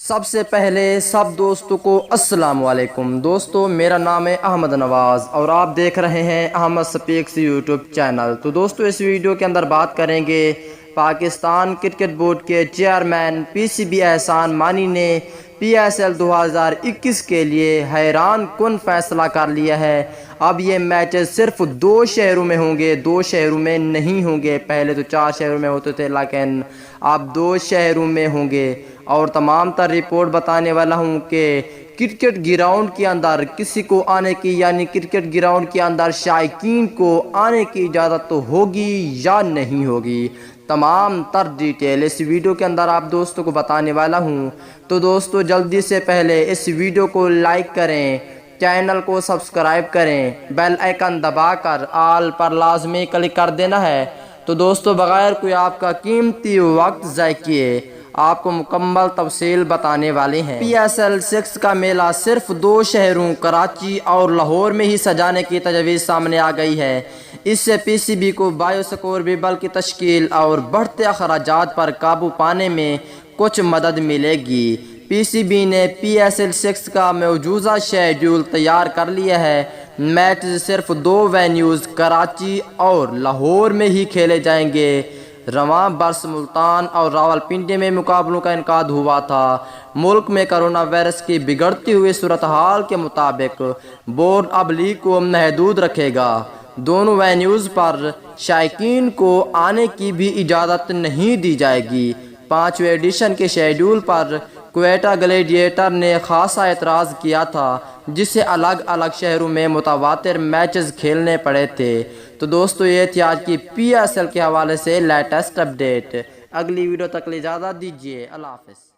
سب سے پہلے سب دوستوں کو السلام علیکم دوستو، میرا نام ہے احمد نواز اور آپ دیکھ رہے ہیں احمد سپیکس یوٹیوب چینل۔ تو دوستو اس ویڈیو کے اندر بات کریں گے پاکستان کرکٹ بورڈ کے chairman P C B Ehsan Mani نے پی ایس ایل 2021 کے لیے حیران کن فیصلہ کر لیا ہے۔ اب یہ میچز صرف 2 شہروں میں ہوں گے، 2 شہروں میں نہیں ہوں گے۔ پہلے تو 4 شہروں میں ہوتے تھے لیکن اب 2 شہروں میں ہوں گے، اور تمام تر رپورٹ بتانے والا ہوں کہ کرکٹ گراؤنڈ کے اندر کسی کو آنے کی، یعنی کرکٹ گراؤنڈ کے اندر شائقین کو آنے کی اجازت تو ہوگی یا نہیں ہوگی۔ تمام تر ڈیٹیل اس ویڈیو کے اندر آپ دوستوں کو بتانے والا ہوں۔ تو دوستو جلدی سے پہلے اس ویڈیو کو لائک کریں، چینل کو سبسکرائب کریں، بیل آئیکن دبا کر آل پر لازمی کلک کر دینا ہے۔ تو دوستو بغیر کوئی آپ کا قیمتی وقت ضائع کیے آپ کو مکمل تفصیل بتانے والے ہیں۔ پی ایس ایل 6 کا میلہ صرف 2 شہروں کراچی اور لاہور میں ہی سجانے کی تجویز سامنے آ گئی ہے۔ اس سے پی سی بی کو بایو سکور بیبل کی تشکیل اور بڑھتے اخراجات پر قابو پانے میں کچھ مدد ملے گی۔ پی سی بی نے پی ایس ایل 6 کا مجوزہ شیڈول تیار کر لیا ہے۔ میچز صرف 2 وینیوز کراچی اور لاہور میں ہی کھیلے جائیں گے۔ رواں برس ملتان اور راولپنڈی میں مقابلوں کا انعقاد ہوا تھا۔ ملک میں کرونا وائرس کی بگڑتی ہوئی صورتحال کے مطابق بورڈ اب لیگ کو محدود رکھے گا۔ دونوں وینیوز پر شائقین کو آنے کی بھی اجازت نہیں دی جائے گی۔ 5ویں ایڈیشن کے شیڈول پر کوئٹہ گلیڈیٹر نے خاصا اعتراض کیا تھا، جس سے الگ الگ شہروں میں متواتر میچز کھیلنے پڑے تھے۔ تو دوستو یہ تھی آج کی پی ایس ایل کے حوالے سے لیٹسٹ اپڈیٹ۔ اگلی ویڈیو تک اجازت دیجیے، اللہ حافظ۔